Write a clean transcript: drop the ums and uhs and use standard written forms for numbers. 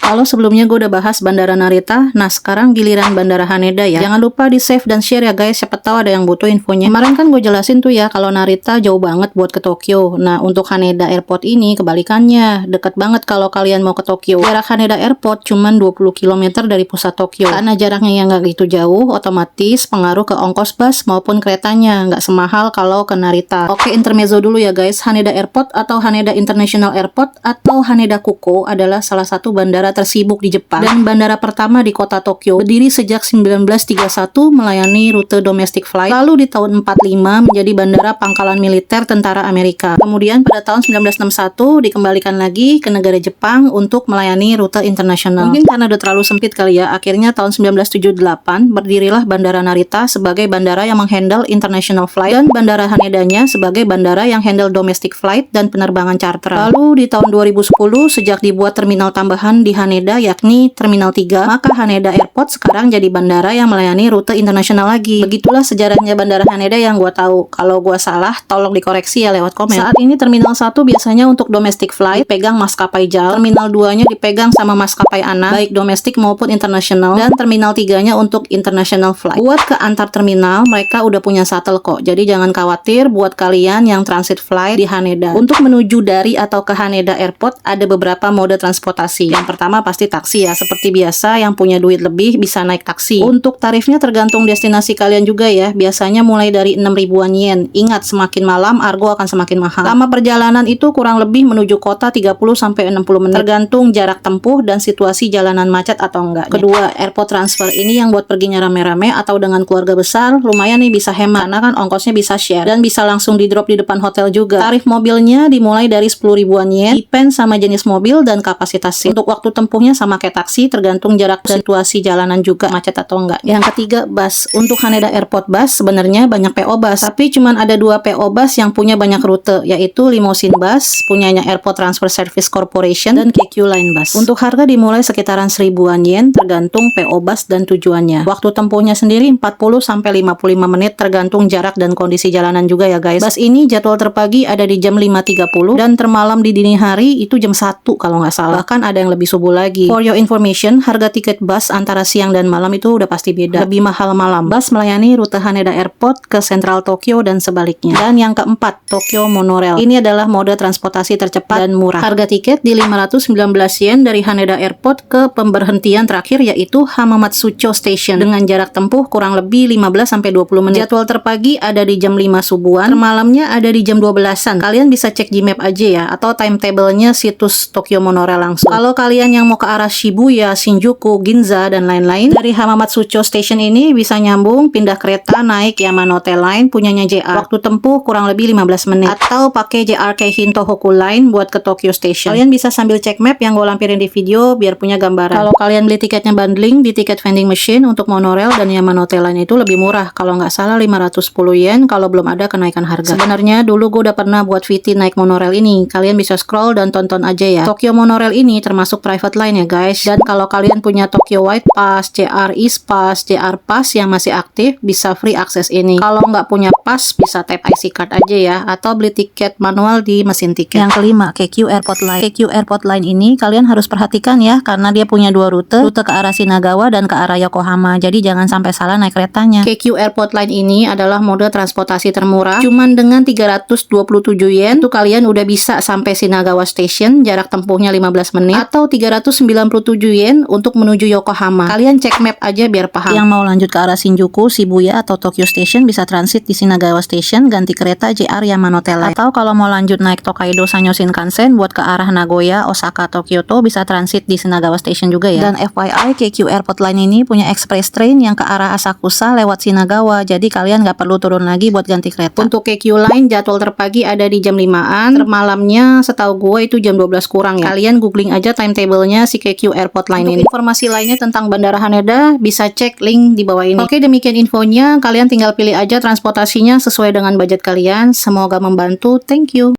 Kalau sebelumnya gue udah bahas Bandara Narita, nah sekarang giliran Bandara Haneda ya. Jangan lupa di save dan share ya guys, siapa tahu ada yang butuh infonya. Kemarin kan gue jelasin tuh ya, kalau Narita jauh banget buat ke Tokyo. Nah untuk Haneda Airport ini kebalikannya, deket banget kalau kalian mau ke Tokyo. Jarak Haneda Airport cuman 20 km dari pusat Tokyo. Karena jaraknya yang nggak gitu jauh, otomatis pengaruh ke ongkos bus maupun keretanya, nggak semahal kalau ke Narita. Oke, intermezzo dulu ya guys, Haneda Airport atau Haneda International Airport atau Haneda Kuko adalah salah satu bandara tersibuk di Jepang dan bandara pertama di kota Tokyo. Berdiri sejak 1931, melayani rute domestic flight. Lalu di tahun 45 menjadi bandara pangkalan militer tentara Amerika. Kemudian pada tahun 1961 dikembalikan lagi ke negara Jepang untuk melayani rute internasional. Mungkin karena udah terlalu sempit kali ya, akhirnya tahun 1978 berdirilah Bandara Narita sebagai bandara yang menghandle international flight dan Bandara Hanedanya sebagai bandara yang handle domestic flight dan penerbangan charter. Lalu di tahun 2010 sejak dibuat terminal tambahan di Haneda yakni Terminal 3, maka Haneda Airport sekarang jadi bandara yang melayani rute internasional lagi. Begitulah sejarahnya Bandara Haneda yang gua tahu. Kalau gua salah, tolong dikoreksi ya lewat komen. Saat ini Terminal 1 biasanya untuk domestic flight, dipegang maskapai JAL. Terminal 2-nya dipegang sama maskapai anak, baik domestik maupun internasional. Dan Terminal 3-nya untuk international flight. Buat ke antar terminal, mereka udah punya shuttle kok. Jadi jangan khawatir buat kalian yang transit flight di Haneda. Untuk menuju dari atau ke Haneda Airport, ada beberapa mode transportasi. Yang pertama pasti taksi ya, seperti biasa yang punya duit lebih bisa naik taksi. Untuk tarifnya tergantung destinasi kalian juga ya, biasanya mulai dari 6 ribuan yen. Ingat, semakin malam argo akan semakin mahal. Lama perjalanan itu kurang lebih menuju kota 30-60 menit, tergantung jarak tempuh dan situasi jalanan macet atau enggak. Kedua, airport transfer ini yang buat perginya rame-rame atau dengan keluarga besar, lumayan nih bisa hemat, karena kan ongkosnya bisa share dan bisa langsung di drop di depan hotel juga. Tarif mobilnya dimulai dari 10 ribuan yen, depend sama jenis mobil dan kapasitas seat. Untuk waktu tempuhnya sama kayak taksi, tergantung jarak dan situasi jalanan juga macet atau enggak. Yang ketiga, bus. Untuk Haneda Airport bus sebenarnya banyak PO bus, tapi cuman ada 2 PO bus yang punya banyak rute, yaitu Limousine Bus punyanya Airport Transfer Service Corporation dan KQ Line Bus. Untuk harga dimulai sekitaran 1000-an yen tergantung PO bus dan tujuannya. Waktu tempuhnya sendiri 40-55 menit tergantung jarak dan kondisi jalanan juga ya guys. Bus ini jadwal terpagi ada di jam 5.30 dan termalam di dini hari itu jam 1 kalau nggak salah. Bahkan ada yang lebih subuh lagi. For your information, harga tiket bus antara siang dan malam itu udah pasti beda. Lebih mahal malam. Bus melayani rute Haneda Airport ke Central Tokyo dan sebaliknya. Dan yang keempat, Tokyo Monorail. Ini adalah mode transportasi tercepat dan murah. Harga tiket di 519 yen dari Haneda Airport ke pemberhentian terakhir yaitu Hamamatsucho Station dengan jarak tempuh kurang lebih 15-20 menit. Jadwal terpagi ada di jam 5 subuhan, termalamnya ada di jam 12-an. Kalian bisa cek di map aja ya, atau timetable-nya situs Tokyo Monorail langsung. Kalau kalian yang mau ke arah Shibuya, Shinjuku, Ginza, dan lain-lain, dari Hamamatsucho Station ini bisa nyambung, pindah kereta, naik Yamanote Line punyanya JR. Waktu tempuh kurang lebih 15 menit. Atau pakai JR Keihin Tohoku Line buat ke Tokyo Station. Kalian bisa sambil cek map yang gue lampirin di video biar punya gambaran. Kalau kalian beli tiketnya bundling di tiket vending machine untuk monorail dan Yamanote Line itu lebih murah. Kalau nggak salah 510 yen kalau belum ada kenaikan harga. Sebenarnya dulu gue udah pernah buat VT naik monorail ini. Kalian bisa scroll dan tonton aja ya. Tokyo Monorail ini termasuk private line ya guys. Dan kalau kalian punya Tokyo White Pass, JR East Pass, JR Pass yang masih aktif, bisa free akses ini. Kalau nggak punya pass, bisa tap IC card aja ya. Atau beli tiket manual di mesin tiket. Yang kelima, KQ Airport Line. KQ Airport Line ini kalian harus perhatikan ya, karena dia punya 2 rute. Rute ke arah Shinagawa dan ke arah Yokohama. Jadi jangan sampai salah naik keretanya. KQ Airport Line ini adalah mode transportasi termurah. Cuman dengan 327 yen, tuh kalian udah bisa sampai Shinagawa Station, jarak tempuhnya 15 menit. Atau 397 yen untuk menuju Yokohama. Kalian cek map aja biar paham. Yang mau lanjut ke arah Shinjuku, Shibuya, atau Tokyo Station bisa transit di Shinagawa Station, ganti kereta JR Yamanote Line. Atau kalau mau lanjut naik Tokaido Sanyo Shinkansen buat ke arah Nagoya, Osaka, atau Kyoto, bisa transit di Shinagawa Station juga ya. Dan FYI, KQ Airport Line ini punya express train yang ke arah Asakusa lewat Shinagawa, jadi kalian nggak perlu turun lagi buat ganti kereta. Untuk KQ Line, jadwal terpagi ada di jam 5-an, termalamnya setahu gue itu jam 12 kurang ya. Kalian googling aja timetable-nya si KQ Airport Line ini. Informasi lainnya tentang Bandara Haneda bisa cek link di bawah ini. Oke, demikian infonya. Kalian tinggal pilih aja transportasinya sesuai dengan budget kalian. Semoga membantu. Thank you.